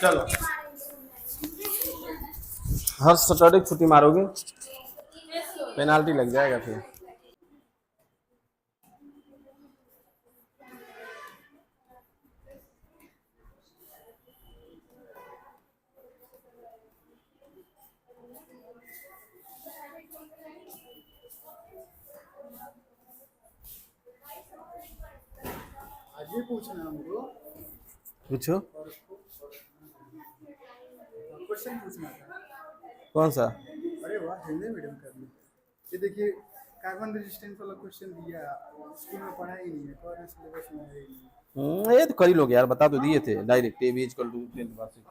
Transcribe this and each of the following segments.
चलो, हर सैटरडे छुट्टी मारोगे, पेनाल्टी लग जाएगा फिर। आगे पूछना हमको, पूछो। क्वेश्चन पूछना था। कौन सा? अरे वाह, हिंदी मीडियम कर ली। ये देखिए, कार्बन रेजिस्टेंस वाला क्वेश्चन दिया, स्कूल में पढ़ा ही नहीं है, और सिलेबस में है ही नहीं। ये तो कर ही लोगे यार, बता तो दिए थे direct A B equal to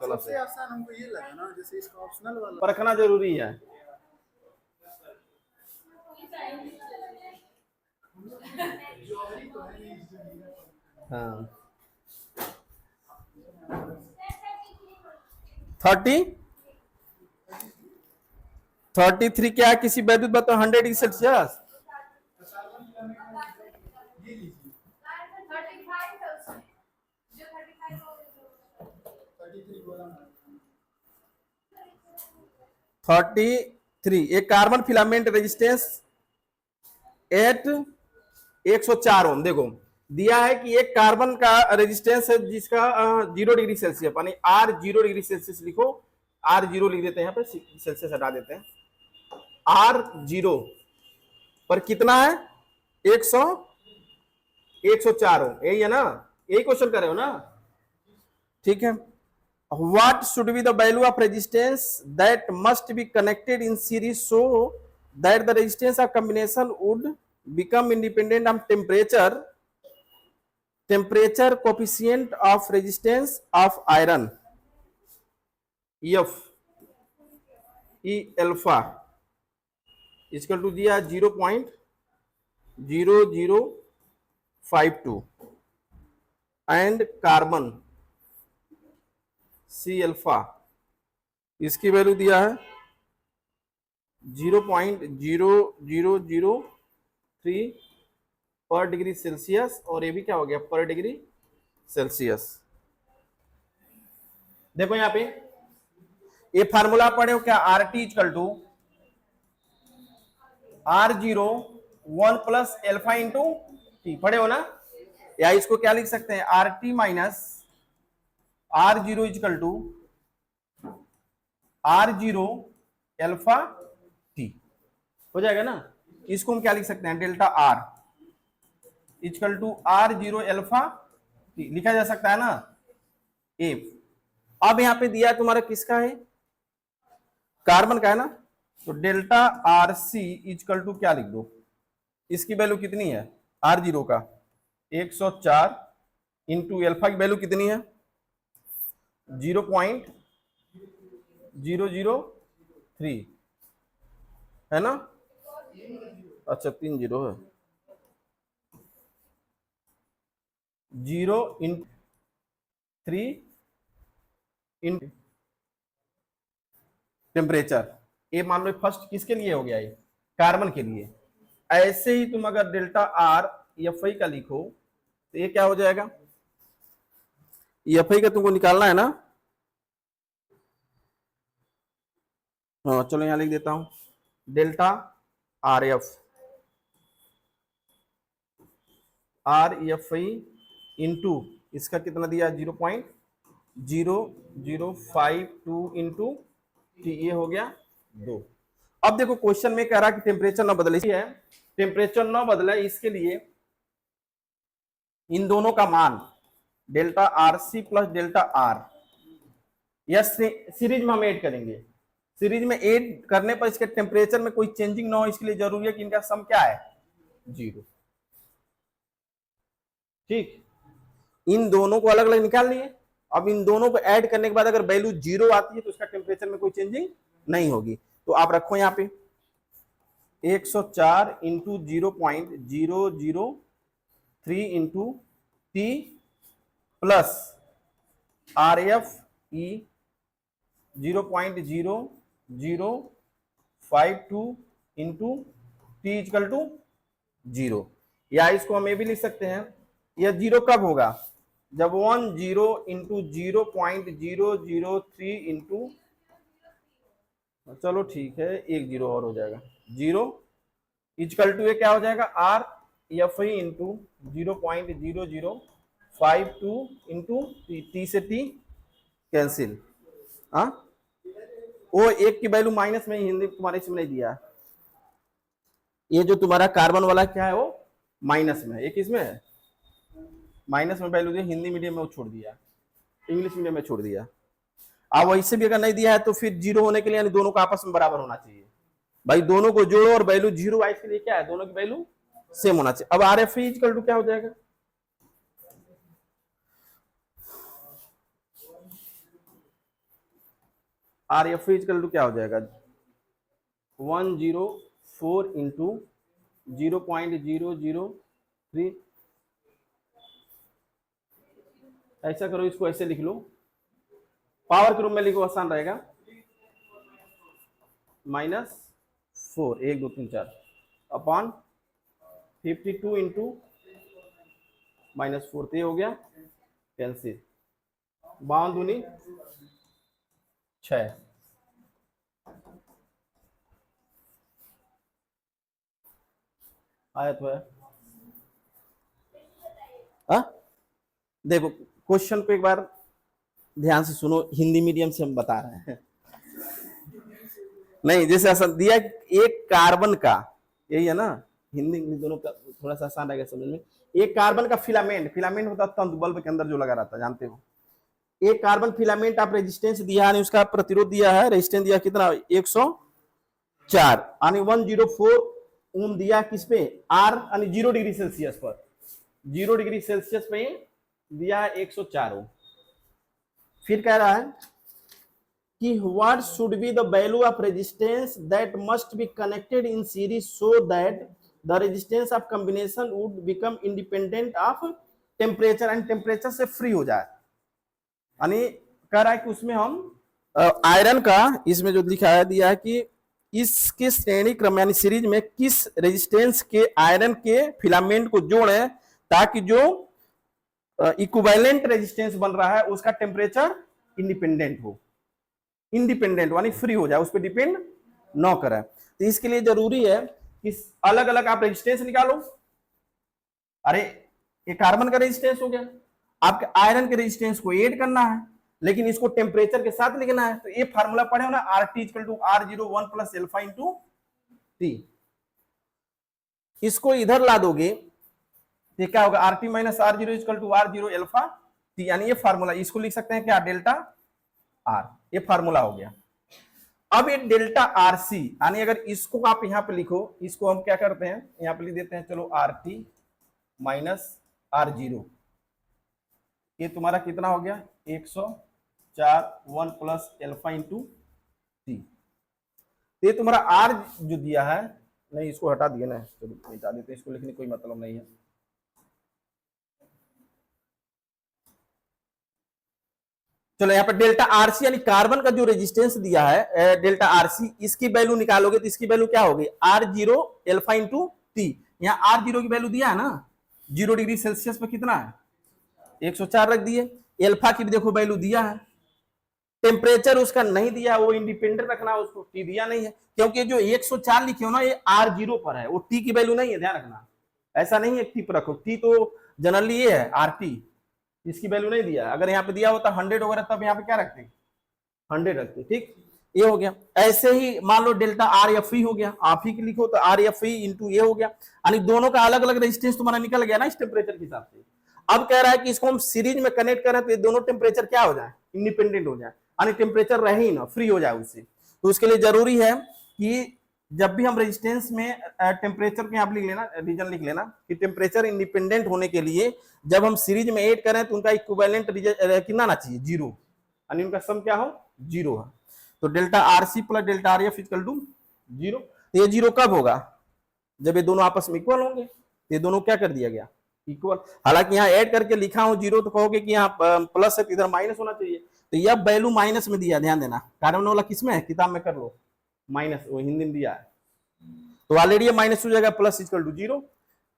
सबसे आसान हमको ये लगा ना, जैसे इसका ऑप्शनल वाला परखना जरूरी है। हाँ, 33 क्या है, किसी वैद्युत बताओ 100 डिग्री सेल्सियस। ये लीजिए 33 बोला ना। 33 एक कार्बन फिलामेंट रेजिस्टेंस एट 104 ओम। देखो दिया है कि एक कार्बन का रेजिस्टेंस है जिसका 0 डिग्री सेल्सियस, यानी R 0 डिग्री सेल्सियस लिखो, R 0 लिख देते हैं, यहाँ पे सेल्सियस हटा देते हैं। R 0 पर कितना है? 104 ओम, यही है ना, यही क्वेश्चन कर रहे हो ना? ठीक है। What should be the value of resistance that must be connected in series so that the resistance of combination would become independent of temperature coefficient of resistance of iron F E alpha equal to दिया 0.0052 and carbon C alpha इसकी value दिया है 0.0003 पर degree Celsius, और ये भी क्या हो गया पर डिग्री सेल्सियस। देखो यहाँ पे ये फार्मूला पढ़े हो क्या? R T equal to R0 1 plus alpha into T, पढ़े हो ना? या इसको क्या लिख सकते हैं? R T minus R0 equal to R0 alpha T, हो जाएगा ना? इसको हम क्या लिख सकते हैं? Delta R equal to R0 alpha T लिखा जा सकता है ना? ए। अब यहां पे दिया तुम्हारा किसका है? कार्बन का है ना, तो delta R C equal to क्या लिख दो? इसकी वैल्यू कितनी है? R0 का 104 इंटू एल्फा की वैल्यू कितनी है? 0.003 है ना? अच्छा 3 जीरो है, 0 × 3 इन टेम्परेचर। ये मान लो फर्स्ट किसके लिए हो गया? ये कार्बन के लिए। ऐसे ही तुम अगर डेल्टा आर एफ आई का लिखो तो ये क्या हो जाएगा? एफ आई का तुमको निकालना है ना? हाँ चलो यहां लिख देता हूं, delta R F I into इसका कितना दिया? 0.0052 इंटू टी, ये हो गया 2। अब देखो क्वेश्चन में कह रहा कि टेम्परेचर ना बदले, है टेम्परेचर ना बदले, इसके लिए इन दोनों का मान delta R C plus delta R या सीरीज में हम ऐड करेंगे। सीरीज में ऐड करने पर इसके टेम्परेचर में कोई चेंजिंग ना हो, इसके लिए जरूरी है कि इनका सम क्या है? 0। ठीक, इन दोनों को अलग अलग निकाल लिए। अब इन दोनों को ऐड करने के बाद अगर वैल्यू 0 आती है तो इसका टेम्परेचर में कोई चेंजिंग नहीं होगी। तो आप रखो यहाँ पे 104 into 0.003 into T plus R F E 0.0052 into T equal to 0। या इसको हम ये भी लिख सकते हैं, यह 0 कब होगा? जब 10 इंटू 0.003 इंटू, चलो ठीक है, एक जीरो और हो जाएगा, 0 इजकल टू ये क्या हो जाएगा, are F E into 0.0052 into T से टी कैंसिल। हाँ, वो एक की वैल्यू माइनस में, हिंदी तुम्हारे इसमें नहीं दिया है। ये जो तुम्हारा कार्बन वाला क्या है वो माइनस में, एक इसमें है माइनस में वैल्यू दिया, हिंदी मीडियम में वो छोड़ दिया, इंग्लिश मीडियम में छोड़ दिया। अब वैसे भी अगर नहीं दिया है तो फिर जीरो होने के लिए यानी दोनों का आपस में बराबर होना चाहिए भाई, दोनों को जोड़ो और वैल्यू जीरो आए, इसके लिए क्या है, दोनों की वैल्यू सेम होना चाहिए। अब आर एफ इक्वल टू क्या हो जाएगा, आर एफ इक्वल टू क्या हो जाएगा, 104 इंटू 0.003, ऐसा करो, इसको ऐसे लिख लो, पावर के रूप में लिखो, आसान रहेगा, -4 1 2 3 4 अपॉन 52 इंटू -4, तो ये हो गया कैंसिल, 52 दूनी 6, आया तो है। देखो क्वेश्चन को एक बार ध्यान से सुनो, हिंदी मीडियम से हम बता रहे हैं। नहीं, जैसे ऐसा दिया एक कार्बन का, यही है ना, हिंदी इंग्लिश दोनों का थोड़ा सा आसान रहेगा समझने में। एक कार्बन का फिलामेंट, फिलामेंट होता है तंतु, बल्ब के अंदर जो लगा रहता है, जानते हो। एक कार्बन फिलामेंट आप रेजिस्टेंस दिया है, उसका प्रतिरोध दिया है, रेजिस्टेंस दिया कितना, 104 यानी 104 ओम दिया किस पे, आर यानी 0 डिग्री सेल्सियस पर, 0 डिग्री सेल्सियस पे दिया है 104 ओम। फिर कह रहा है कि what should be the value of resistance that must be connected in series so that the resistance of combination would become independent of temperature, and temperature से फ्री हो जाए। यानी कह रहा है कि उसमें हम आयरन का, इसमें जो लिखा है दिया है कि इसके श्रेणी क्रम यानी सीरीज में किस रेजिस्टेंस के आयरन के फिलामेंट को जोड़ें ताकि जो इक्विवेलेंट रेजिस्टेंस बन रहा है उसका टेम्परेचर इंडिपेंडेंट हो, इंडिपेंडेंट यानी फ्री हो जाए, उस पर डिपेंड न करे। तो इसके लिए जरूरी है कि अलग अलग आप रेजिस्टेंस निकालो। अरे ये कार्बन का रेजिस्टेंस हो गया, आपके आयरन के रेजिस्टेंस को ऐड करना है, लेकिन इसको टेम्परेचर के साथ लिखना है। तो ये फार्मूला पढ़े हो ना, RT equal to R01 plus alpha into T. इसको इधर ला दोगे तो क्या होगा, RT minus R0 equal to R0 alpha T, यानी ये फार्मूला, इसको लिख सकते हैं क्या, डेल्टा R, ये फार्मूला हो गया। अब ये डेल्टा RC यानी अगर इसको आप यहां पे लिखो, इसको हम क्या करते हैं, यहां पे लिख देते हैं, चलो RT माइनस R0, ये तुम्हारा कितना हो गया, 104 1 प्लस एल्फा इंटू टी। ये तुम्हारा आर जो दिया है, नहीं इसको हटा दिया ना, चलो मिटा देते हैं, इसको लिखने कोई मतलब नहीं है। चलो यहाँ पर डेल्टा आरसी यानी कार्बन का जो रेजिस्टेंस दिया है डेल्टा आरसी, इसकी वैल्यू निकालोगे तो इसकी वैल्यू क्या होगी, R0 एल्फा इंटू टी। यहाँ R0 की वैल्यू दिया है ना, 0 डिग्री सेल्सियस पर कितना है, 104 रख दिए। एल्फा की भी देखो वैल्यू दिया है, टेम्परेचर उसका नहीं दिया, वो इंडिपेंडेंट रखना, उसको टी दिया नहीं है, क्योंकि जो 104 लिखे हो ना ये R0 पर है, वो टी की वैल्यू नहीं है, ध्यान रखना। ऐसा नहीं है टी पर रखो, टी तो जनरली ये है RT, इसकी वैल्यू नहीं दिया। अगर यहाँ पे दिया होता 100 वगैरह तब यहाँ पे क्या रखते, 100 रखते, ठीक, ये हो गया। ऐसे ही मान लो डेल्टा RFE हो गया, आप ही लिखो तो RFE इंटू ये हो गया, यानी दोनों का अलग अलग रेजिस्टेंस तुम्हारा निकल गया ना इस टेम्परेचर के हिसाब से। अब कह रहा है कि इसको हम सीरीज में कनेक्ट करें तो ये दोनों टेम्परेचर क्या हो जाए, इंडिपेंडेंट हो जाए, यानी टेम्परेचर रहे ही ना, फ्री हो जाए उससे। तो उसके लिए जरूरी है कि जब भी हम रेजिस्टेंस में टेम्परेचर को यहाँ लिख लेना, रीजन लिख लेना कि टेम्परेचर इंडिपेंडेंट होने के लिए जब हम सीरीज में ऐड करें तो उनका इक्विवेलेंट कितना आना चाहिए, 0, यानी उनका सम क्या हो, 0 है। तो delta RC plus delta RF equal to 0। तो ये 0 कब होगा, जब ये दोनों आपस में इक्वल होंगे। ये दोनों क्या कर दिया गया, इक्वल। हालांकि यहाँ ऐड करके लिखा हूं 0 तो कहोगे कि यहाँ प्लस है तो इधर माइनस होना चाहिए, तो यह वैल्यू माइनस में दिया, ध्यान देना। कार्बन वाला किसमें है, किताब में कर लो, माइनस, वो हिंदी में दिया है, तो ऑलरेडी ये माइनस हो जाएगा, प्लस इक्वल टू 0।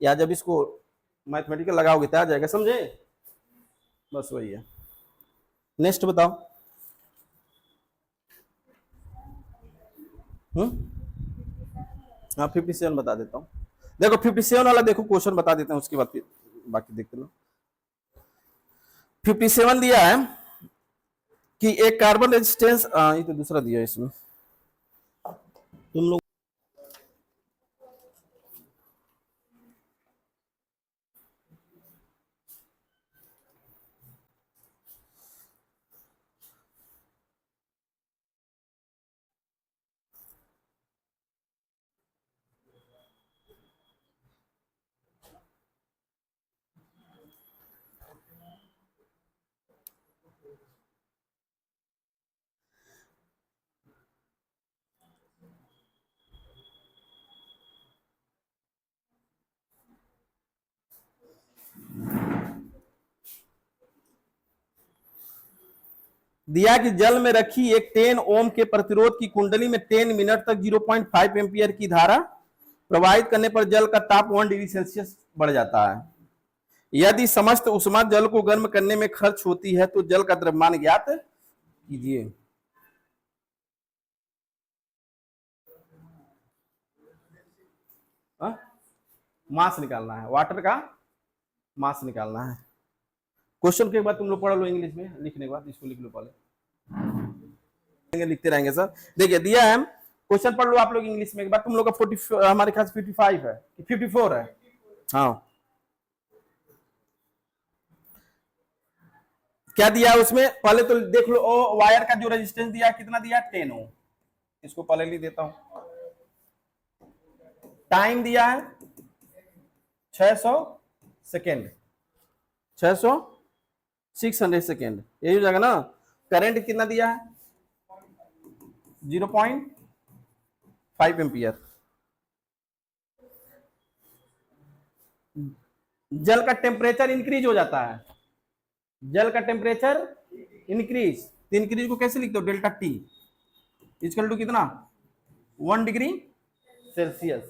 या जब इसको मैथमेटिकल लगाओगे तो आ जाएगा, समझे। बस वही है। नेक्स्ट बताओ। हाँ 57 बता देता हूँ। देखो 57 वाला देखो क्वेश्चन बता देते हैं, उसके बाद फिर बाकी देखते लो। 57 दिया है कि एक कार्बन रेजिस्टेंस, ये तो दूसरा दिया है इसमें, तुम लोग दिया कि जल में रखी एक 10 ओम के प्रतिरोध की कुंडली में 10 मिनट तक 0.5 एम्पियर की धारा प्रवाहित करने पर जल का ताप 1 डिग्री सेल्सियस बढ़ जाता है। यदि समस्त उष्मा जल को गर्म करने में खर्च होती है तो जल का द्रव्यमान ज्ञात कीजिए। मास निकालना है, वाटर का मास निकालना है। क्वेश्चन के बाद तुम लोग पढ़ लो इंग्लिश में, लिखने के बाद इसको लिख लो पहले, लिखते रहेंगे सर। देखिए दिया है, क्वेश्चन पढ़ लो आप लोग इंग्लिश में, एक बार तुम लोग का 40, हमारे ख्याल से 55 है, 54 है। हाँ क्या दिया है उसमें, पहले तो देख लो। वायर का जो रेजिस्टेंस दिया कितना दिया, 10 ओम। इसको पहले लिख देता हूं। टाइम दिया है 600 सेकेंड, 600 सेकेंड, यही हो जाएगा ना। करंट कितना दिया है 0.5 एम्पियर। जल का टेम्परेचर इंक्रीज हो जाता है, जल का टेम्परेचर इंक्रीज, तो इंक्रीज को कैसे लिखते हो, डेल्टा टी इक्वल टू कितना 1 डिग्री सेल्सियस।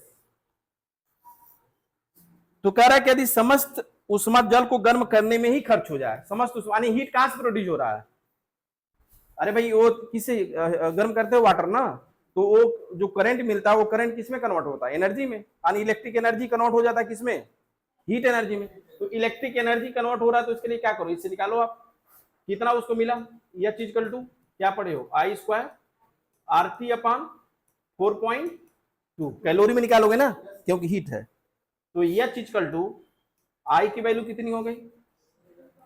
तो कह रहा है कि यदि समस्त उष्मा जल को गर्म करने में ही खर्च हो जाए, समस्त उष्मा यानी हीट कहां से प्रोड्यूस हो रहा है, अरे भाई वो किसे गर्म करते हो, वाटर ना, तो वो जो करंट मिलता है वो करंट किसमें कन्वर्ट होता है, एनर्जी में, यानी इलेक्ट्रिक एनर्जी कन्वर्ट हो जाता है किसमें, हीट एनर्जी में। तो इलेक्ट्रिक एनर्जी कन्वर्ट हो रहा है, तो इसके लिए क्या करो, इससे निकालो आप कितना उसको मिला, यह चीज इक्वल टू क्या पढ़े हो, I square R T upon 4.2 calorie में निकालोगे ना, क्योंकि हीट है। तो यह चीज इक्वल टू आई की वैल्यू कितनी हो गई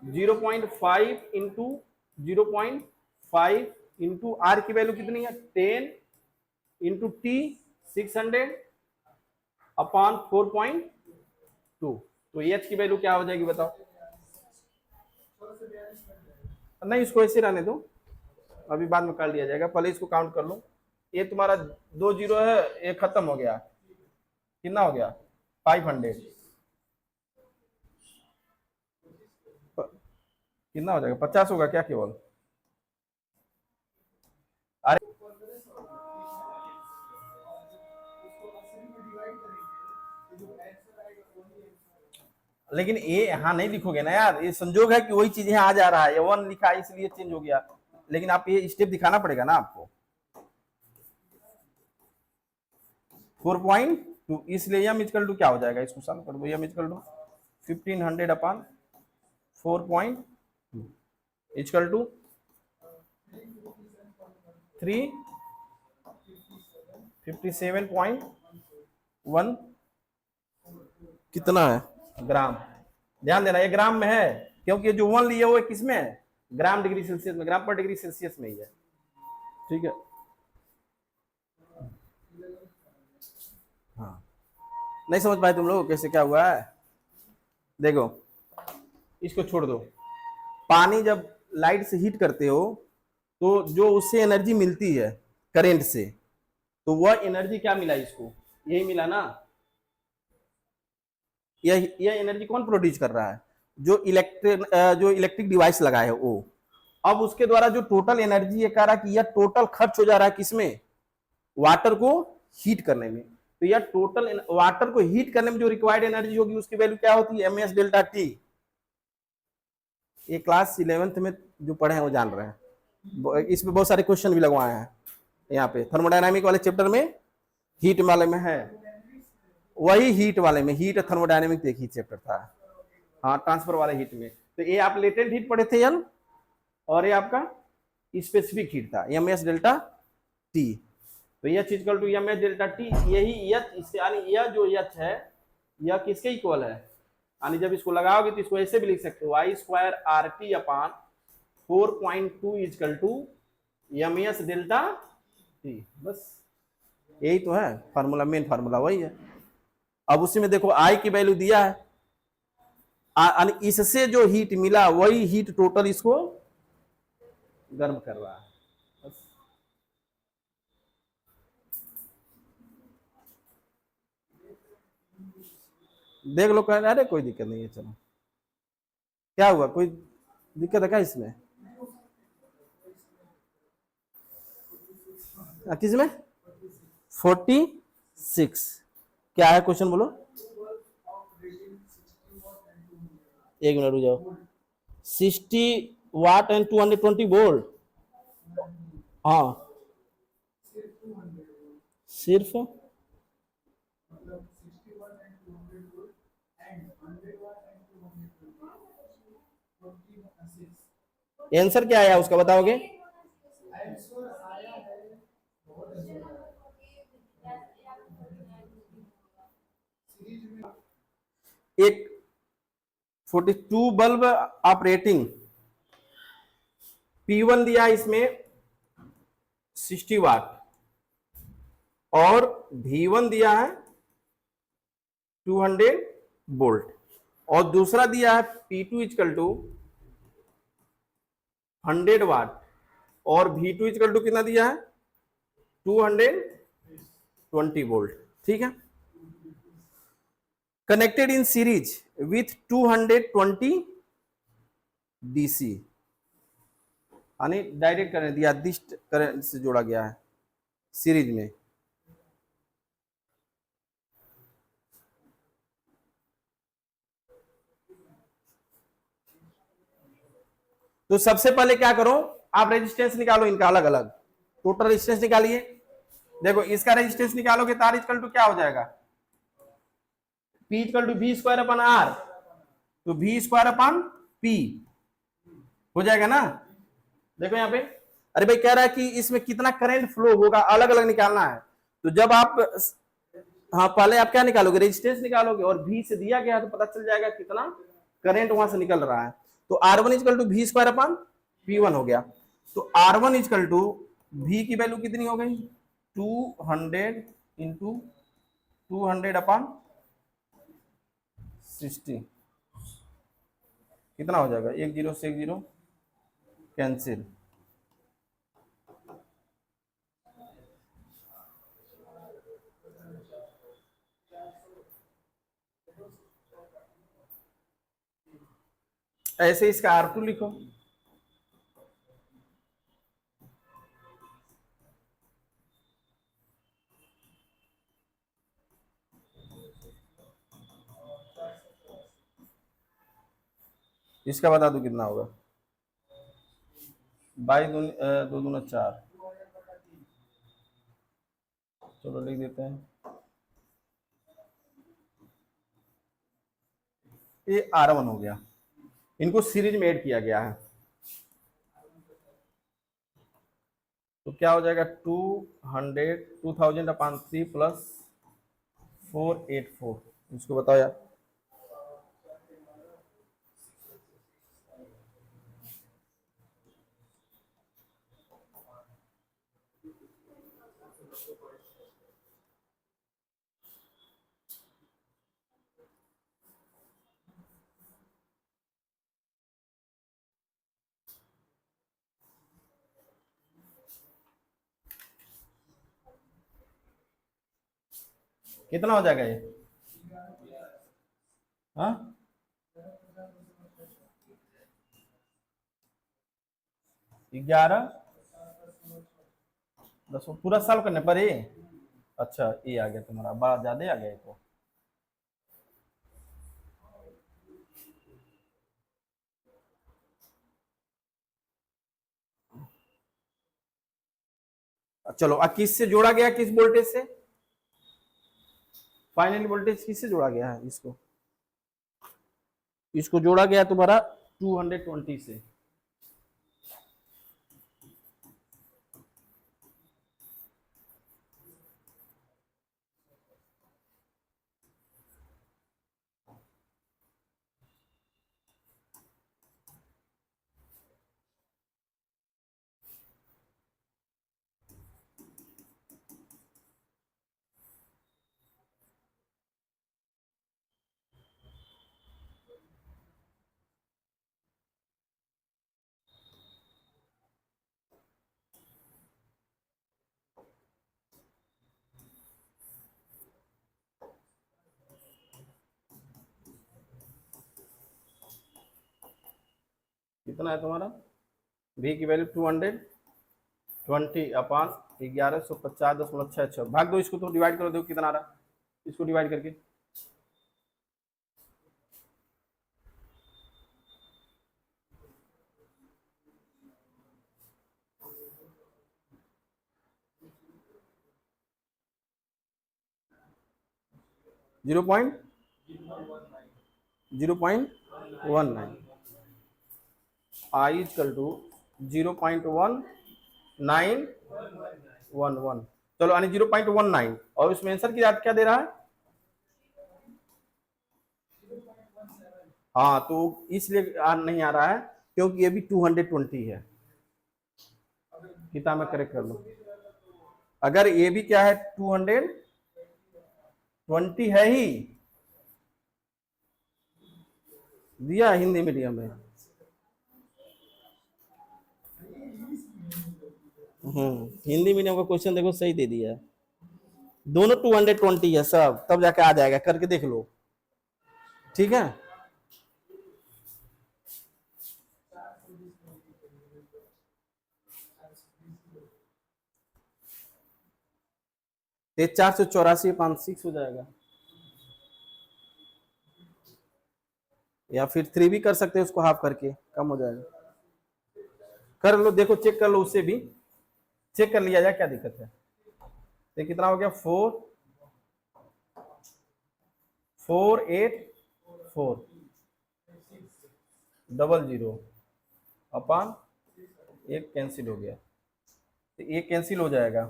0.5 इंटू 0.5 इंटू आर की वैल्यू कितनी है 10 इंटू टी 600 अपॉन 4.2। तो एच की वैल्यू क्या हो जाएगी बताओ, नहीं इसको ऐसे रहने दो, अभी बाद में कर लिया जाएगा, पहले इसको काउंट कर लो। ये तुम्हारा 2 जीरो है, ये खत्म हो गया, कितना हो गया 500, कितना हो जाएगा 50 होगा क्या केवल, अरे लेकिन ये यहाँ नहीं लिखोगे ना यार, ये संजोग है कि वही चीज यहाँ आ जा रहा है, ये 1 लिखा है इसलिए चेंज हो गया, लेकिन आप ये स्टेप दिखाना पड़ेगा ना आपको 4.2, इसलिए यम इक्वल टू क्या हो जाएगा, इसको सॉल्व कर दो, M equal to 1500 upon 4.2 equal to 357.1 कितना है ग्राम। ध्यान देना ये ग्राम में है, क्योंकि ये जो 1 लिए वो किसमें है, ग्राम डिग्री सेल्सियस में, ग्राम पर डिग्री सेल्सियस में ही है, ठीक है। हाँ नहीं समझ पाए तुम लोग कैसे क्या हुआ है, देखो इसको छोड़ दो। पानी जब लाइट से हीट करते हो तो जो उससे एनर्जी मिलती है करंट से, तो वह एनर्जी क्या मिला इसको, यही मिला ना। यह एनर्जी कौन प्रोड्यूस कर रहा है, जो इलेक्ट्रिक डिवाइस लगा है वो। अब उसके द्वारा जो टोटल एनर्जी ये कह रहा है कि यह टोटल खर्च हो जा रहा है किसमें, वाटर को हीट करने में। तो यह टोटल वाटर को हीट करने में जो रिक्वायर्ड एनर्जी होगी उसकी वैल्यू क्या होती है, एम एस डेल्टा टी। ये क्लास 11th में जो पढ़े हैं वो जान रहे हैं, इसमें बहुत सारे क्वेश्चन भी लगवाए हैं। यहाँ पे थर्मोडायनामिक वाले चैप्टर में, हीट वाले में है, वही हीट वाले में, हीट थर्मोडायनामिक एक ही चैप्टर था। हाँ, ट्रांसफर वाले हीट में। तो ये आप लेटेंट हीट पढ़े थे यल, और ये आपका स्पेसिफिक हीट था, एम एस डेल्टा टी। तो H equal to M H delta T, यही एच, इससे यानी यह जो एच है यह किसके इक्वल है, यानी जब इसको लगाओगे तो इसको ऐसे भी लिख सकते हो, I square R T upon 4.2 equal to M S delta T. बस यही तो है फार्मूला, मेन फार्मूला वही है। अब उसी में देखो आई की वैल्यू दिया है, इससे जो हीट मिला वही हीट टोटल इसको गर्म कर रहा है। बस देख लो, कह अरे कोई दिक्कत नहीं है, चलो क्या हुआ, कोई दिक्कत है क्या इसमें? किसमें? 46। क्या है क्वेश्चन, बोलो। एक मिनट रुक जाओ। 60 वाट एंड 220 वोल्ट। हाँ, सिर्फ आंसर क्या आया उसका बताओगे? एक 42 बल्ब ऑपरेटिंग, P1 दिया इसमें 60 वाट, और V1 दिया है 200 वोल्ट, और दूसरा दिया है P2 इक्वल टू 100 वाट, और V2 इक्वल टू कितना दिया है 220 वोल्ट। ठीक है, connected in series with 220 DC, यानी डायरेक्ट करंट दिया, दिष्ट करंट से जोड़ा गया है सीरीज में। तो सबसे पहले क्या करो, आप रेजिस्टेंस निकालो इनका अलग अलग, टोटल रेजिस्टेंस निकालिए। देखो इसका रेजिस्टेंस निकालोगे तार इक्वल टू क्या हो जाएगा, P equal to V square upon R, तो V स्क्वायर अपन P हो जाएगा ना। देखो यहाँ पे, अरे भाई कह रहा है कि इसमें कितना करंट फ्लो होगा अलग अलग निकालना है। तो जब आप, हाँ पहले आप क्या निकालोगे, रेजिस्टेंस निकालोगे, और V से दिया गया है तो पता चल जाएगा कितना करंट वहां से निकल रहा है। तो R1 equal to V square upon P1 हो गया। तो R1 इक्वल टू V की वैल्यू कितनी हो गई, 200 इंटू 200 अपन 60, कितना हो जाएगा, एक जीरो से एक जीरो कैंसिल, ऐसे इसका R2 लिखो। इसका बता दो कितना होगा, बाई दो दूना 4, चलो लिख देते हैं। ये R1 हो गया, इनको सीरीज में ऐड किया गया है। तो क्या हो जाएगा, 2000 अपान 3 प्लस 484, इसको बताओ यार। कितना हो जाएगा ये, हाँ 11 10 पूरा साल करने पर ये, अच्छा ये आ गया तुम्हारा, बड़ा ज्यादा आ गया तो। चलो अब किससे जोड़ा गया, किस वोल्टेज से, फाइनल वोल्टेज किससे जोड़ा गया है, इसको इसको जोड़ा गया तुम्हारा 220 से। कितना है तुम्हारा, v की वैल्यू 220 अपान 1150.66, भाग दो इसको, तो डिवाइड करो, देखो कितना आ रहा है, इसको डिवाइड करके। Zero point 0.19 I equal to 0.1911, चलो यानी 0.19, और उसमें आंसर की क्या दे रहा है, हाँ तो इसलिए नहीं आ रहा है क्योंकि ये भी 220 है। कितना मैं करेक्ट कर लूं, अगर ये भी क्या है 220 है ही, दिया हिंदी मीडियम में, हिंदी मीडियम का क्वेश्चन देखो सही दे दिया है, दोनों 220 है सब, तब जाके आ जाएगा, करके देख लो, ठीक है। ये 484/6 हो जाएगा, या फिर 3 भी कर सकते हैं, उसको हाफ करके कम हो जाएगा, कर लो, देखो चेक कर लो, उससे भी चेक कर लिया जाए, क्या दिक्कत है। तो कितना हो गया, 4,4,8,4,00 अपान एक कैंसिल हो गया, तो एक कैंसिल हो जाएगा,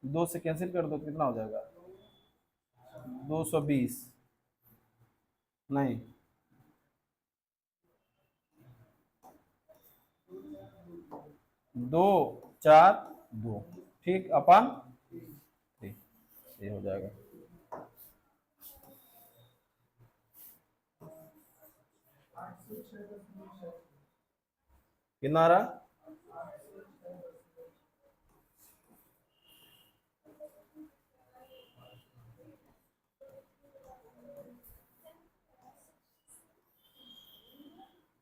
2 से कैंसिल कर दो, कितना हो जाएगा 220, नहीं 2,4,2, ठीक, अपान 3, ये हो जाएगा। कितना आ रहा,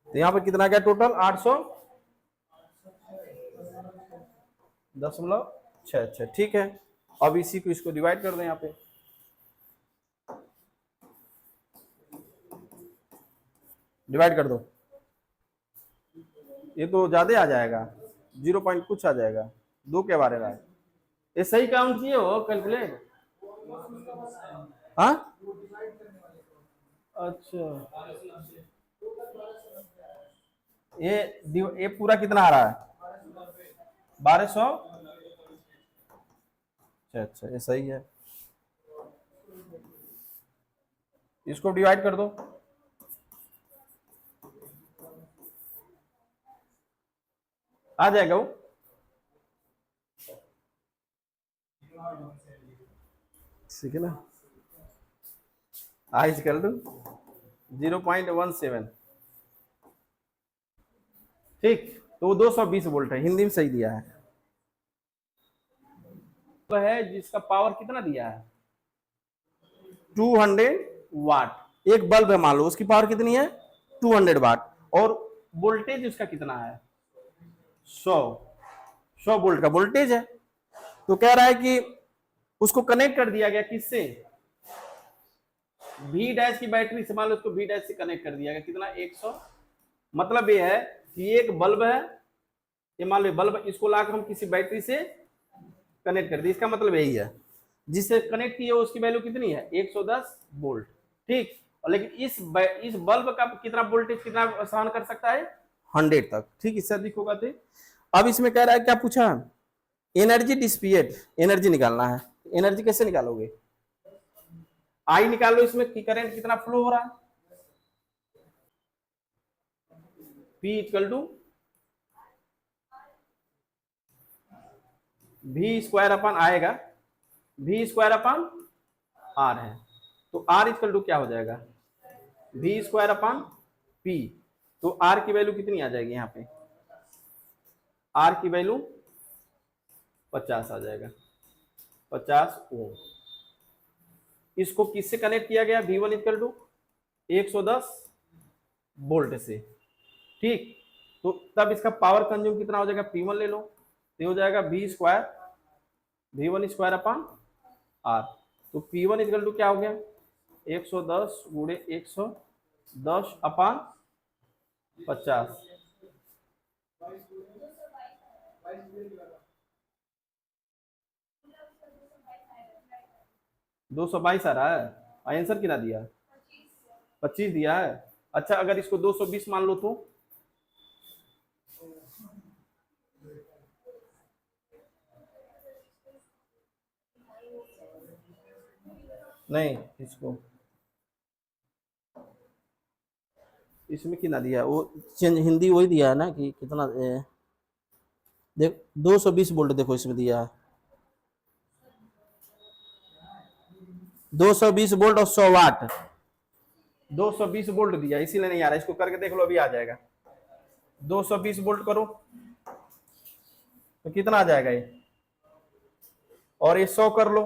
तो यहाँ पे कितना गया टोटल, 800.66, ठीक है। अब इसी को इसको डिवाइड कर दें, यहाँ पे डिवाइड कर दो, ये तो ज्यादा आ जाएगा, 0 पॉइंट कुछ आ जाएगा, 2 के बारे में, ये सही काउंट किए हो कैलकुलेट, हाँ अच्छा, ये पूरा कितना आ रहा है, 1200, अच्छा ये सही है, इसको डिवाइड कर दो, आ जाएगा वो, ठीक है ना, आई इक्वल टू 0.17, ठीक, तो 220 वोल्ट है, हिंदी में सही दिया है, तो है जिसका पावर कितना दिया है 200 वाट, एक बल्ब है मान लो, उसकी पावर कितनी है 200 वाट, और वोल्टेज उसका कितना है 100 वोल्ट का वोल्टेज है, तो कह रहा है कि उसको कनेक्ट कर दिया गया किससे, V डैश की बैटरी से, मान लो उसको V डैश से कनेक्ट कर दिया गया, कितना 100, मतलब ये है कि एक बल्ब है ये मान लो बल्ब, इसको लाकर हम किसी बैटरी से कनेक्ट कर दिए, इसका मतलब यही है, जिससे कनेक्ट किए उसकी वैल्यू कितनी है 110 वोल्ट, ठीक। और लेकिन इस बल्ब का कितना वोल्टेज कितना सहन कर सकता है 100 तक, ठीक, इससे अधिक होगा तो। अब इसमें कह रहा है क्या पूछा, एनर्जी डिसिपेट, एनर्जी निकालना है। एनर्जी कैसे निकालोगे, आई निकालो, इसमें करंट कितना फ्लो हो रहा है, P equal to V square upon आएगा, V स्क्वायर अपन R है, तो R इक्वल टू क्या हो जाएगा V स्क्वायर अपन P, तो R की वैल्यू कितनी आ जाएगी यहाँ पे, R की वैल्यू 50 आ जाएगा, 50 ओम। इसको किससे कनेक्ट किया गया, V1 इक्वल टू 110 वोल्ट से, ठीक। तो तब इसका पावर कंज्यूम कितना हो जाएगा, P1 ले लो, तो हो जाएगा V square V1 square upon R, तो P1 इक्वल टू क्या हो गया 110 गुणे 110 अपन 50, 222 आ रहा है। आंसर कितना दिया 25 दिया है। अच्छा अगर इसको 220 मान लो तो नहीं, इसको इसमें कितना दिया, वो चेंज हिंदी वही दिया है ना कि कितना देख 220 वोल्ट देखो इसमें दिया है 220 वोल्ट और 100 वाट, 220 वोल्ट दिया इसीलिए नहीं आ रहा, इसको करके देख लो अभी आ जाएगा। 220 वोल्ट करो तो कितना आ जाएगा ये, और ये 100 कर लो।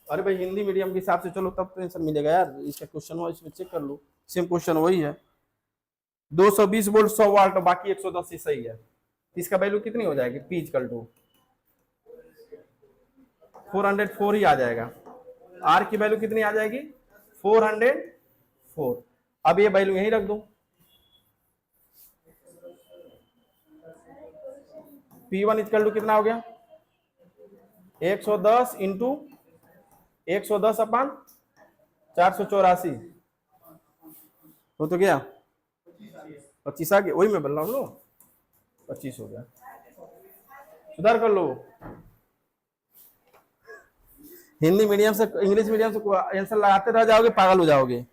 अरे भाई हिंदी मीडियम के हिसाब से चलो तब तो आंसर मिलेगा यार, इसका क्वेश्चन हो इसमें चेक कर लो, सेम क्वेश्चन वही है। 220 वोल्ट 100 वाट और बाकी 110 ही सही है, इसका वैल्यू कितनी हो जाएगी P इक्वल टू 404 ही आ जाएगा। R की वैल्यू कितनी आ जाएगी 404। अब ये वैल्यू यहीं रख दो, P1 इक्वल टू कितना हो गया 110 इंटू 110 अपन 484 हो तो गया 25 आ गया, वही मैं बोल रहा हूँ 25 हो गया, सुधार कर लो। हिंदी मीडियम से इंग्लिश मीडियम से आंसर लगाते रह जाओगे पागल हो जाओगे।